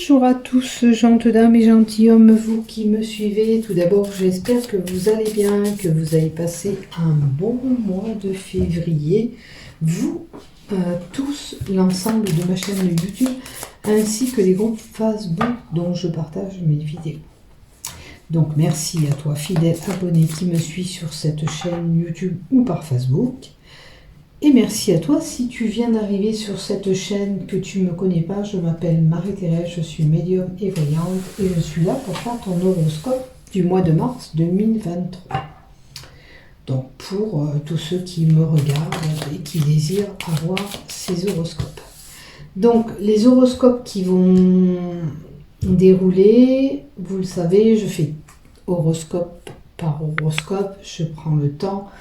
Bonjour à tous, gentes dames et gentilshommes, vous qui me suivez. Tout d'abord, j'espère que vous allez bien, que vous avez passé un bon mois de février. Vous, tous, l'ensemble de ma chaîne YouTube, ainsi que les groupes Facebook dont je partage mes vidéos. Donc, merci à toi, fidèle abonné qui me suit sur cette chaîne YouTube ou par Facebook. Et merci à toi si tu viens d'arriver sur cette chaîne que tu ne me connais pas. Je m'appelle Marie-Thérèse, je suis médium et voyante et je suis là pour faire ton horoscope du mois de mars 2023. Donc pour tous ceux qui me regardent et qui désirent avoir ces horoscopes. Donc les horoscopes qui vont dérouler, vous le savez, je fais horoscope par horoscope, je prends le temps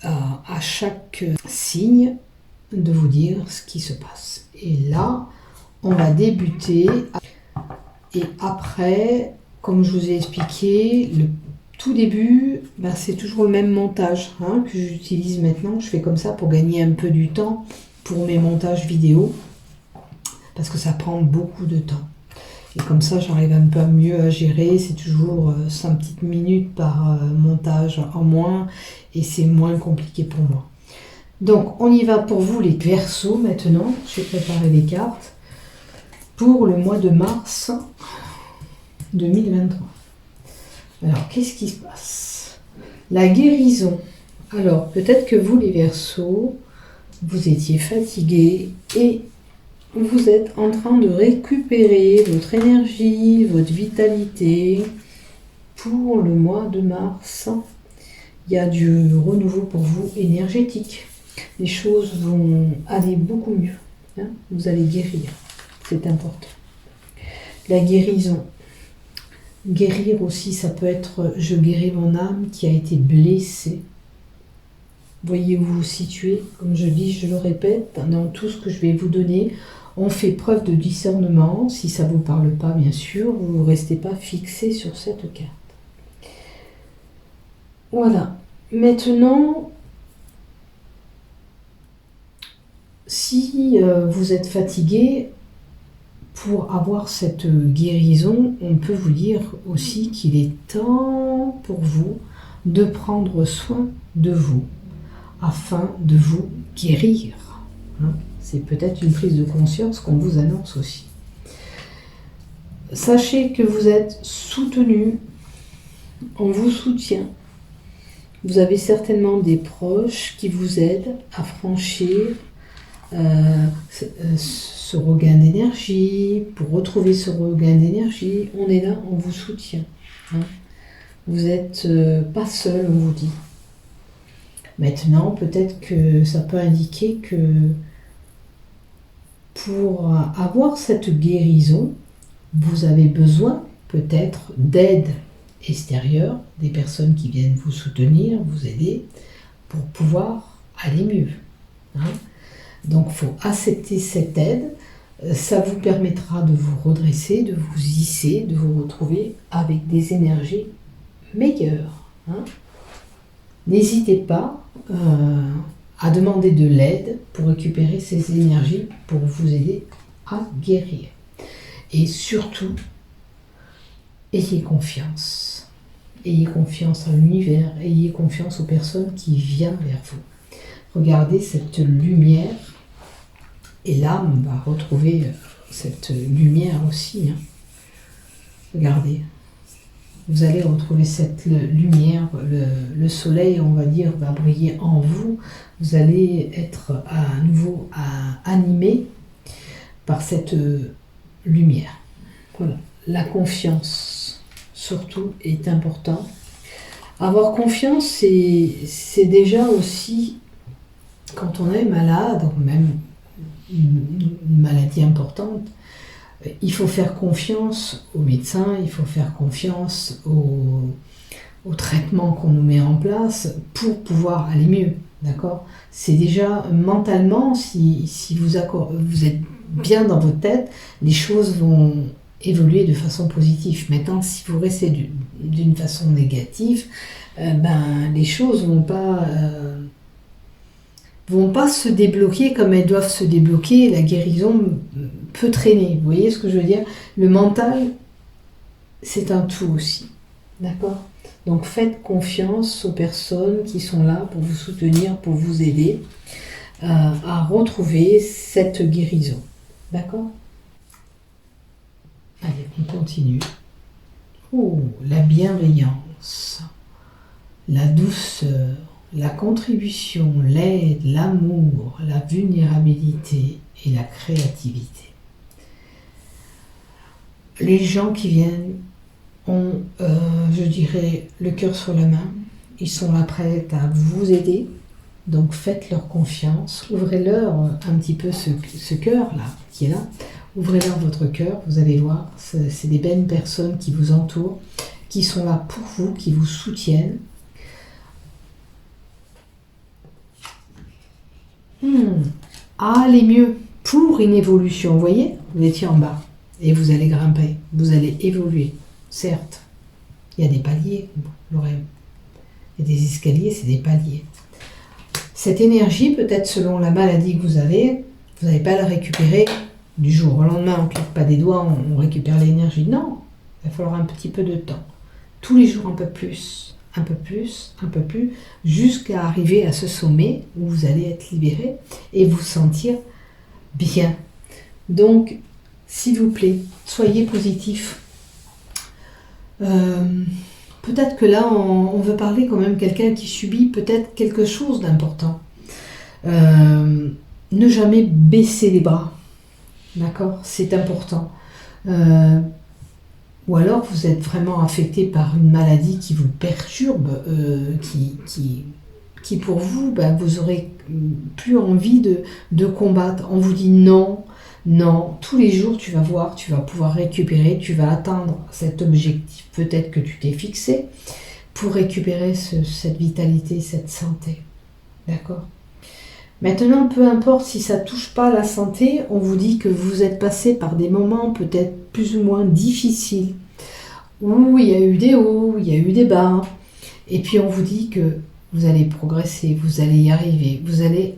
à chaque signe de vous dire ce qui se passe. Et là, on va débuter. Et après, comme je vous ai expliqué, le tout début, c'est toujours le même montage que j'utilise maintenant. Je fais comme ça pour gagner un peu du temps pour mes montages vidéo. Parce que ça prend beaucoup de temps. Et comme ça, j'arrive un peu mieux à gérer. C'est toujours 5 petites minutes par montage en moins. Et c'est moins compliqué pour moi. Donc, on y va pour vous les Verseaux maintenant. J'ai préparé les cartes pour le mois de mars 2023. Alors, qu'est-ce qui se passe? La guérison. Alors, peut-être que vous les Verseaux, vous étiez fatigués et vous êtes en train de récupérer votre énergie, votre vitalité pour le mois de mars. Il y a du renouveau pour vous énergétique. Les choses vont aller beaucoup mieux. Vous allez guérir. C'est important. La guérison. Guérir aussi, ça peut être je guéris mon âme qui a été blessée. Voyez où vous vous situez. Comme je dis, je le répète, dans tout ce que je vais vous donner, on fait preuve de discernement. Si ça ne vous parle pas, bien sûr, vous ne restez pas fixé sur cette carte. Voilà. Maintenant, si vous êtes fatigué, pour avoir cette guérison, on peut vous dire aussi qu'il est temps pour vous de prendre soin de vous, afin de vous guérir. C'est peut-être une prise de conscience qu'on vous annonce aussi. Sachez que vous êtes soutenu, on vous soutient. Vous avez certainement des proches qui vous aident à franchir ce regain d'énergie, pour retrouver ce regain d'énergie. On est là, on vous soutient. Vous n'êtes pas seul, on vous dit. Maintenant, peut-être que ça peut indiquer que pour avoir cette guérison, vous avez besoin peut-être d'aide extérieure, des personnes qui viennent vous soutenir, vous aider, pour pouvoir aller mieux. Donc, il faut accepter cette aide. Ça vous permettra de vous redresser, de vous hisser, de vous retrouver avec des énergies meilleures. N'hésitez pas à demander de l'aide pour récupérer ces énergies, pour vous aider à guérir. Et surtout, ayez confiance. Ayez confiance à l'univers, ayez confiance aux personnes qui viennent vers vous. Regardez cette lumière, et l'âme va retrouver cette lumière aussi. Regardez, vous allez retrouver cette lumière, le soleil, on va dire, va briller en vous. Vous allez être à nouveau animé par cette lumière. Voilà. La confiance, surtout, est important. Avoir confiance, c'est déjà aussi, quand on est malade, ou même une maladie importante, il faut faire confiance aux médecins, il faut faire confiance au traitement qu'on nous met en place pour pouvoir aller mieux. D'accord? C'est déjà mentalement, si vous êtes bien dans votre tête, les choses vont évoluer de façon positive. Maintenant, si vous restez d'une façon négative, les choses vont pas se débloquer comme elles doivent se débloquer. La guérison peut traîner. Vous voyez ce que je veux dire? Le mental, c'est un tout aussi. D'accord? Donc faites confiance aux personnes qui sont là pour vous soutenir, pour vous aider à retrouver cette guérison. D'accord? Allez, on continue. Oh, la bienveillance, la douceur, la contribution, l'aide, l'amour, la vulnérabilité et la créativité. Les gens qui viennent ont, je dirais, le cœur sur la main. Ils sont là prêts à vous aider. Donc faites-leur confiance. Ouvrez-leur un petit peu ce cœur-là, qui est là. Ouvrez-leur votre cœur. Vous allez voir, c'est des belles personnes qui vous entourent, qui sont là pour vous, qui vous soutiennent. Allez mieux pour une évolution. Vous voyez, vous étiez en bas et vous allez grimper. Vous allez évoluer. Certes, il y a des paliers. Il y a des escaliers, c'est des paliers. Cette énergie, peut-être selon la maladie que vous n'allez pas la récupérer du jour au lendemain. On ne clique pas des doigts, on récupère l'énergie. Non, il va falloir un petit peu de temps. Tous les jours un peu plus, un peu plus, un peu plus, jusqu'à arriver à ce sommet où vous allez être libéré et vous sentir bien. Donc, s'il vous plaît, soyez positif. Peut-être que là, on veut parler quand même quelqu'un qui subit peut-être quelque chose d'important. Ne jamais baisser les bras. D'accord? C'est important. Ou alors vous êtes vraiment affecté par une maladie qui vous perturbe, qui pour vous, vous aurez plus envie de combattre. On vous dit non, non, tous les jours tu vas voir, tu vas pouvoir récupérer, tu vas atteindre cet objectif peut-être que tu t'es fixé pour récupérer cette vitalité, cette santé. D'accord? Maintenant, peu importe si ça ne touche pas la santé, on vous dit que vous êtes passé par des moments peut-être plus ou moins difficiles, où il y a eu des hauts, il y a eu des bas, et puis on vous dit que vous allez progresser, vous allez y arriver, vous allez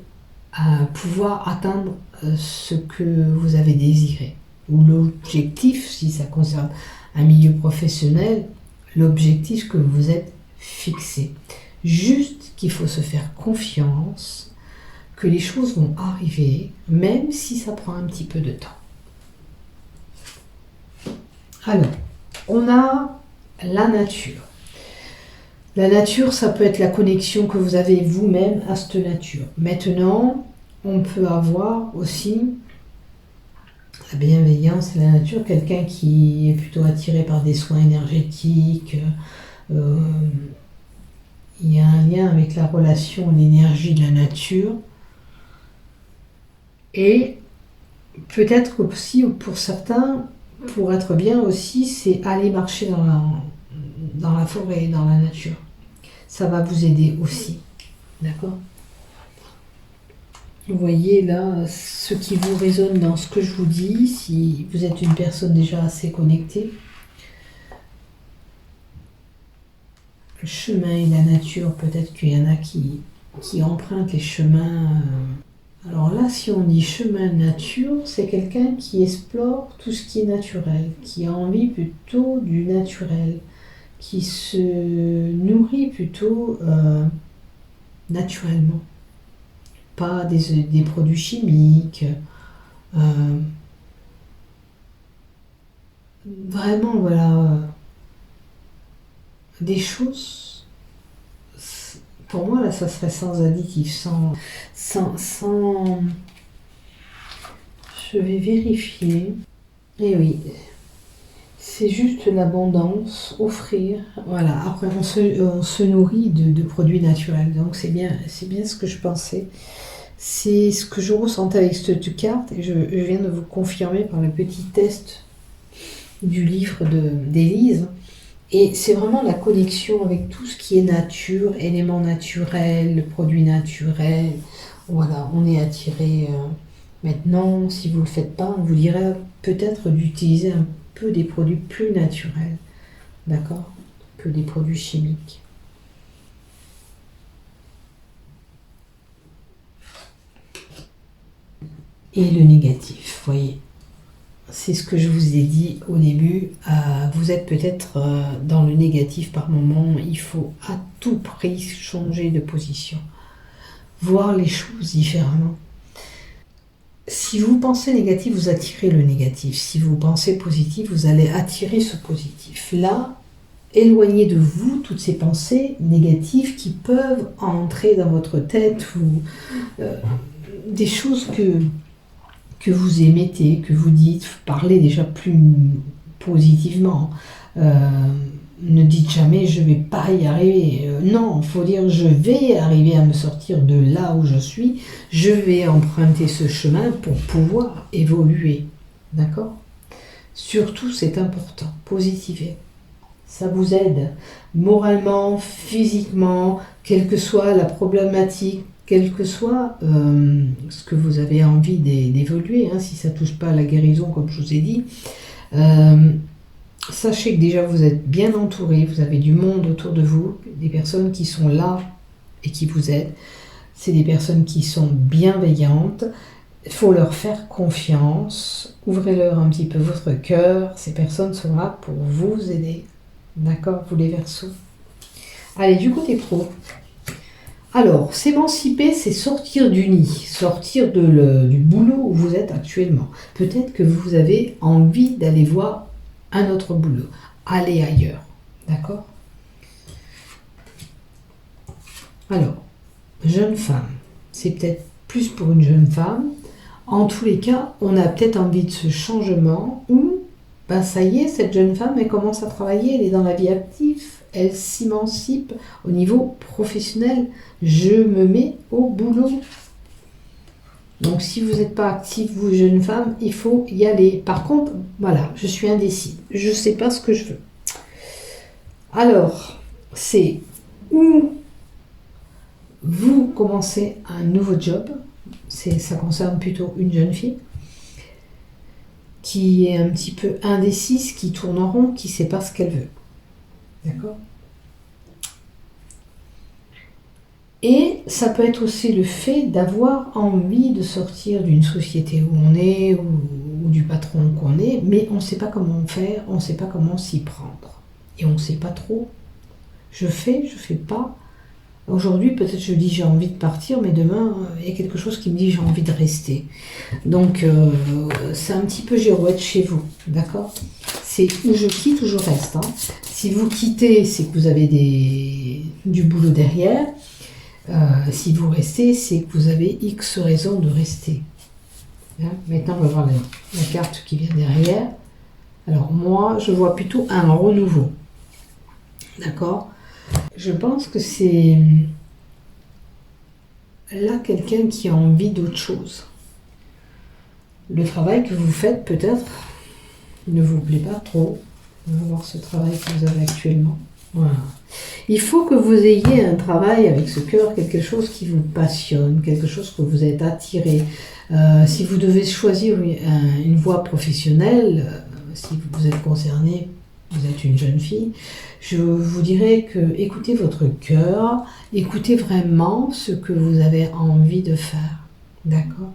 pouvoir atteindre ce que vous avez désiré, ou l'objectif, si ça concerne un milieu professionnel, l'objectif que vous êtes fixé. Juste qu'il faut se faire confiance, que les choses vont arriver, même si ça prend un petit peu de temps. Alors, on a la nature. La nature, ça peut être la connexion que vous avez vous-même à cette nature. Maintenant, on peut avoir aussi la bienveillance et la nature, quelqu'un qui est plutôt attiré par des soins énergétiques. Il y a un lien avec la relation, l'énergie de la nature. Et peut-être aussi pour certains, pour être bien aussi, c'est aller marcher dans la forêt, dans la nature. Ça va vous aider aussi. D'accord? Vous voyez là ce qui vous résonne dans ce que je vous dis, si vous êtes une personne déjà assez connectée. Le chemin et la nature, peut-être qu'il y en a qui empruntent les chemins. Alors là, si on dit chemin nature, c'est quelqu'un qui explore tout ce qui est naturel, qui a envie plutôt du naturel, qui se nourrit plutôt naturellement. Pas des produits chimiques. Vraiment, voilà, des choses. Pour moi, là, ça serait sans additifs, sans... Je vais vérifier. Et oui, c'est juste l'abondance, offrir. Voilà, après, on se nourrit de produits naturels. Donc, c'est bien ce que je pensais. C'est ce que je ressentais avec cette carte. Et je viens de vous confirmer par le petit test du livre d'Élise. Et c'est vraiment la connexion avec tout ce qui est nature, éléments naturels, produits naturels. Voilà, on est attiré. Maintenant, si vous ne le faites pas, on vous dirait peut-être d'utiliser un peu des produits plus naturels, d'accord, que des produits chimiques. Et le négatif, voyez. c'est ce que je vous ai dit au début, vous êtes peut-être dans le négatif par moment, il faut à tout prix changer de position, voir les choses différemment. Si vous pensez négatif, vous attirez le négatif. Si vous pensez positif, vous allez attirer ce positif. Là, éloignez de vous toutes ces pensées négatives qui peuvent entrer dans votre tête ou des choses que vous émettez, que vous dites. Parlez déjà plus positivement. Ne dites jamais je vais pas y arriver. Non, il faut dire je vais arriver à me sortir de là où je suis. Je vais emprunter ce chemin pour pouvoir évoluer. D'accord ? Surtout, c'est important. Positivez. Ça vous aide moralement, physiquement, quelle que soit la problématique, quel que soit ce que vous avez envie d'évoluer, si ça ne touche pas à la guérison, comme je vous ai dit. Sachez que déjà vous êtes bien entouré, vous avez du monde autour de vous, des personnes qui sont là et qui vous aident. C'est des personnes qui sont bienveillantes. Il faut leur faire confiance. Ouvrez-leur un petit peu votre cœur. Ces personnes sont là pour vous aider. D'accord, vous les Verseaux. Allez, du côté pro. Alors, s'émanciper, c'est sortir du nid, sortir du boulot où vous êtes actuellement. Peut-être que vous avez envie d'aller voir un autre boulot, aller ailleurs, d'accord? Alors, jeune femme, c'est peut-être plus pour une jeune femme. En tous les cas, on a peut-être envie de ce changement où, ça y est, cette jeune femme, elle commence à travailler, elle est dans la vie active, elle s'émancipe au niveau professionnel. Je me mets au boulot. Donc, si vous n'êtes pas actif, vous, jeune femme, il faut y aller. Par contre, voilà, je suis indécise. Je ne sais pas ce que je veux. Alors, c'est où vous commencez un nouveau job. Ça concerne plutôt une jeune fille qui est un petit peu indécise, qui tourne en rond, qui ne sait pas ce qu'elle veut. D'accord ? Et ça peut être aussi le fait d'avoir envie de sortir d'une société où on est, ou du patron qu'on est, mais on ne sait pas comment faire, on ne sait pas comment s'y prendre. Et on ne sait pas trop. Je fais pas. Aujourd'hui, peut-être je dis j'ai envie de partir, mais demain, il y a quelque chose qui me dit j'ai envie de rester. Donc, c'est un petit peu girouette chez vous, d'accord ? C'est où je quitte ou je reste. Si vous quittez, c'est que vous avez du boulot derrière. Si vous restez, c'est que vous avez X raisons de rester. Maintenant, on va voir la carte qui vient derrière. Alors, moi, je vois plutôt un renouveau. D'accord ? Je pense que c'est là quelqu'un qui a envie d'autre chose. Le travail que vous faites, peut-être, ne vous plaît pas trop. On va voir ce travail que vous avez actuellement. Voilà. Il faut que vous ayez un travail avec ce cœur, quelque chose qui vous passionne, quelque chose que vous êtes attiré. Si vous devez choisir une voie professionnelle, si vous êtes concerné, vous êtes une jeune fille, je vous dirais que écoutez votre cœur, écoutez vraiment ce que vous avez envie de faire. D'accord ?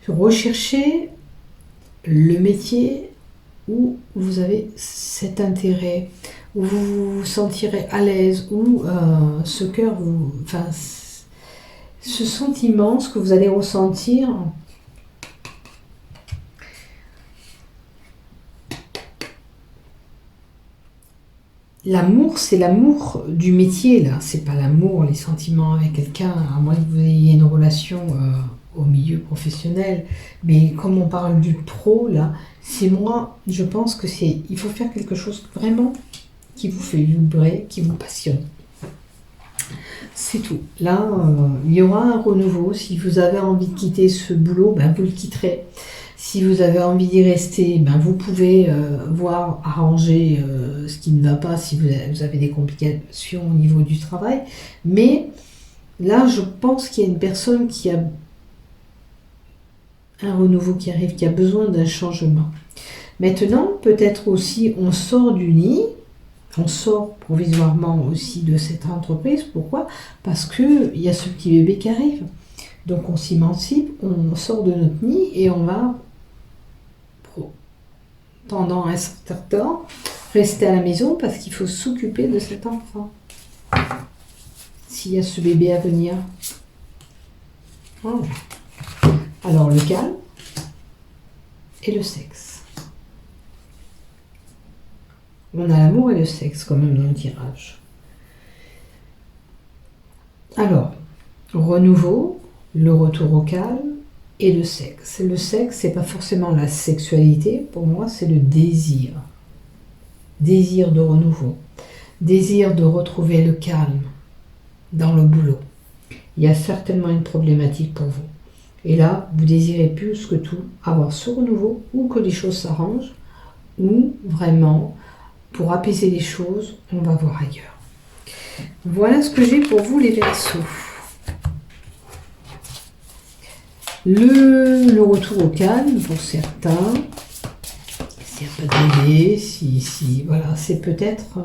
Recherchez le métier où vous avez cet intérêt, où vous vous sentirez à l'aise, où ce cœur, ce sentiment, ce que vous allez ressentir, l'amour, c'est l'amour du métier, là. C'est pas l'amour, les sentiments avec quelqu'un, à moins que vous ayez une relation au milieu professionnel. Mais comme on parle du pro, là, c'est moi, je pense que il faut faire quelque chose vraiment qui vous fait vibrer, qui vous passionne. C'est tout. Là, il y aura un renouveau. Si vous avez envie de quitter ce boulot, vous le quitterez. Si vous avez envie d'y rester, vous pouvez voir, arranger ce qui ne va pas si vous avez des complications au niveau du travail. Mais là, je pense qu'il y a une personne qui a un renouveau qui arrive, qui a besoin d'un changement. Maintenant, peut-être aussi, on sort du nid, on sort provisoirement aussi de cette entreprise. Pourquoi ? Parce qu'il y a ce petit bébé qui arrive. Donc on s'émancipe, on sort de notre nid et on va pendant un certain temps, rester à la maison parce qu'il faut s'occuper de cet enfant. S'il y a ce bébé à venir. Voilà. Alors le calme et le sexe. On a l'amour et le sexe quand même dans le tirage. Alors, renouveau, le retour au calme et le sexe. Le sexe, c'est pas forcément la sexualité, pour moi c'est le désir. Désir de renouveau, désir de retrouver le calme dans le boulot. Il y a certainement une problématique pour vous. Et là, vous désirez plus que tout avoir ce renouveau, ou que les choses s'arrangent, ou vraiment, pour apaiser les choses, on va voir ailleurs. Voilà ce que j'ai pour vous les Verseaux. Le retour au calme pour certains, s'il n'y a pas de bébé, si voilà, c'est peut-être,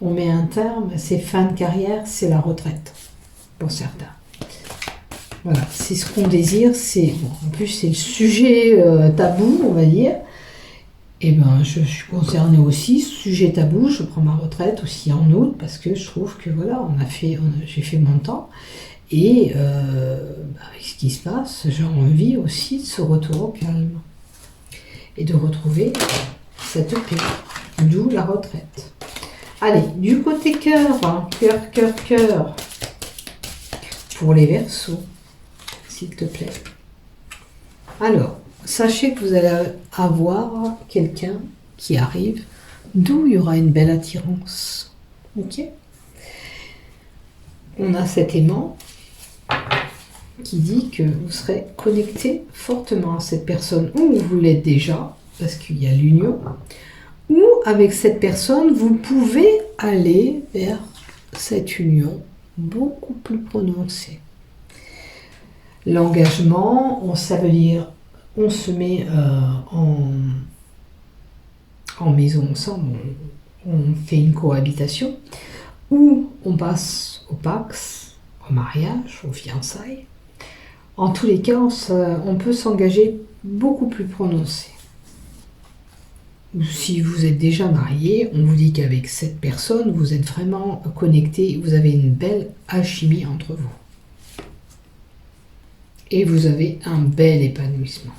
on met un terme, c'est fin de carrière, c'est la retraite pour certains. Voilà, c'est ce qu'on désire, c'est bon, en plus c'est le sujet tabou, on va dire. Et ben je suis concernée aussi, sujet tabou, je prends ma retraite aussi en août parce que je trouve que voilà, j'ai fait mon temps. Et avec ce qui se passe, j'ai envie aussi de ce retour au calme et de retrouver cette paix, d'où la retraite. Allez, du côté cœur, hein, cœur, pour les Verseaux, s'il te plaît. Alors, sachez que vous allez avoir quelqu'un qui arrive, d'où il y aura une belle attirance. Ok ? On a cet aimant qui dit que vous serez connecté fortement à cette personne, ou vous l'êtes déjà, parce qu'il y a l'union, ou avec cette personne, vous pouvez aller vers cette union beaucoup plus prononcée. L'engagement, ça veut dire, on se met en maison ensemble, on fait une cohabitation, ou on passe au Pax, au mariage, aux fiançailles. En tous les cas, on peut s'engager beaucoup plus prononcé. Ou si vous êtes déjà marié, on vous dit qu'avec cette personne, vous êtes vraiment connecté, vous avez une belle alchimie entre vous. Et vous avez un bel épanouissement.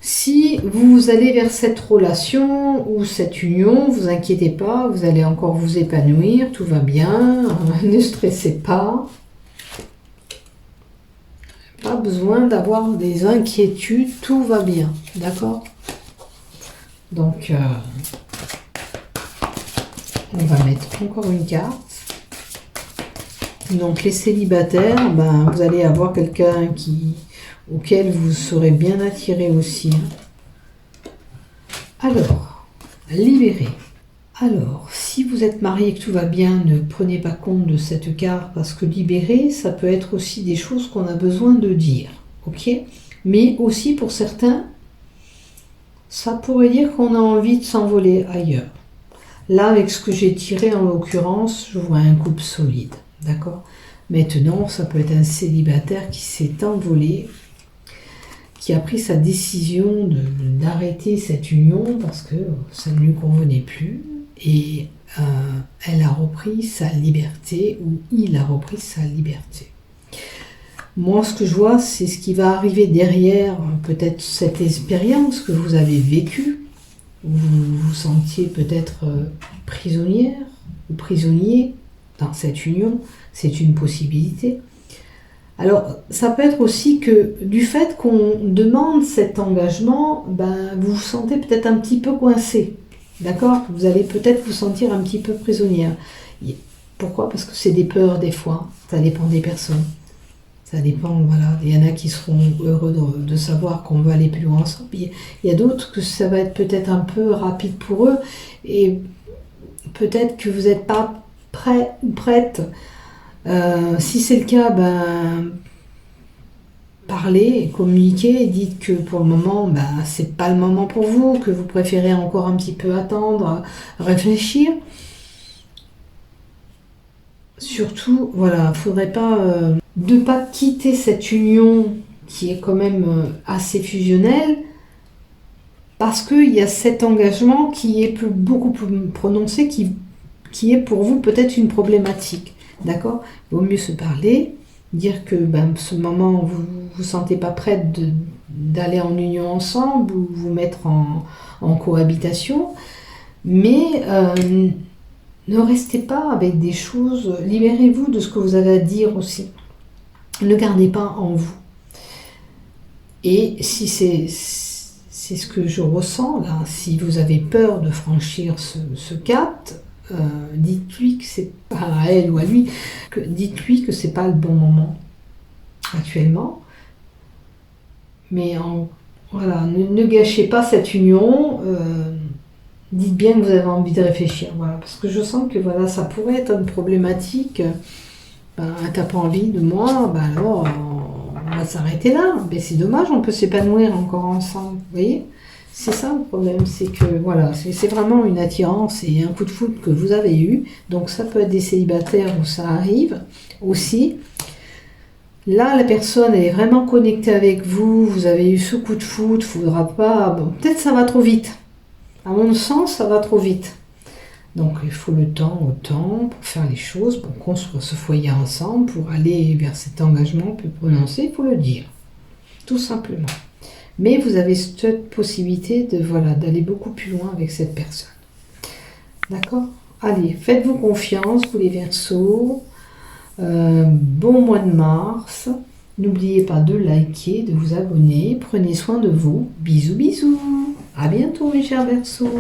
Si vous allez vers cette relation ou cette union, vous inquiétez pas, vous allez encore vous épanouir, tout va bien, ne stressez pas. Pas besoin d'avoir des inquiétudes, tout va bien, d'accord ? Donc, on va mettre encore une carte. Donc, les célibataires, vous allez avoir quelqu'un auquel vous serez bien attiré aussi. Alors, libéré. Alors, si vous êtes marié et que tout va bien, ne prenez pas compte de cette carte parce que libéré, ça peut être aussi des choses qu'on a besoin de dire. Ok ? Mais aussi pour certains, ça pourrait dire qu'on a envie de s'envoler ailleurs. Là, avec ce que j'ai tiré en l'occurrence, je vois un couple solide. D'accord ? Maintenant, ça peut être un célibataire qui s'est envolé, qui a pris sa décision d'arrêter cette union parce que ça ne lui convenait plus et elle a repris sa liberté ou il a repris sa liberté. Moi, ce que je vois, c'est ce qui va arriver derrière peut-être cette expérience que vous avez vécue. Vous vous sentiez peut-être prisonnière ou prisonnier dans cette union. C'est une possibilité. Alors, ça peut être aussi que du fait qu'on demande cet engagement, vous vous sentez peut-être un petit peu coincé. D'accord ? Vous allez peut-être vous sentir un petit peu prisonnière. Pourquoi ? Parce que c'est des peurs des fois. Ça dépend des personnes. Ça dépend, voilà. Il y en a qui seront heureux de savoir qu'on va aller plus loin ensemble. Il y a d'autres que ça va être peut-être un peu rapide pour eux. Et peut-être que vous n'êtes pas prêt ou prête. Si c'est le cas, parlez, communiquez, dites que pour le moment, c'est pas le moment pour vous, que vous préférez encore un petit peu attendre, réfléchir. Surtout, voilà, faudrait pas de pas quitter cette union qui est quand même assez fusionnelle parce qu'il y a cet engagement qui est beaucoup plus prononcé, qui est pour vous peut-être une problématique. D'accord? Il vaut mieux se parler, dire que ce moment vous ne vous sentez pas prête d'aller en union ensemble ou vous mettre en cohabitation, mais ne restez pas avec des choses, libérez-vous de ce que vous avez à dire aussi. Ne gardez pas en vous. Et si c'est ce que je ressens là, si vous avez peur de franchir ce cap, dites-lui que c'est pas à elle ou à lui, dites-lui que c'est pas le bon moment actuellement. Mais voilà, ne gâchez pas cette union. Dites bien que vous avez envie de réfléchir, voilà, parce que je sens que voilà, ça pourrait être une problématique. T'as pas envie de moi, alors on va s'arrêter là. Mais c'est dommage, on peut s'épanouir encore ensemble. Vous voyez, c'est ça le problème, c'est que voilà, c'est vraiment une attirance et un coup de foudre que vous avez eu. Donc ça peut être des célibataires où ça arrive aussi. Là, la personne elle est vraiment connectée avec vous. Vous avez eu ce coup de foudre, faudra pas. Bon, peut-être ça va trop vite. À mon sens, ça va trop vite. Donc il faut le temps au temps pour faire les choses, pour construire ce foyer ensemble, pour aller vers cet engagement plus prononcé, il faut le dire. Tout simplement. Mais vous avez cette possibilité d'aller beaucoup plus loin avec cette personne. D'accord? Allez, faites-vous confiance, vous les Verseaux. Bon mois de mars. N'oubliez pas de liker, de vous abonner. Prenez soin de vous. Bisous, bisous. À bientôt mes chers Verseaux.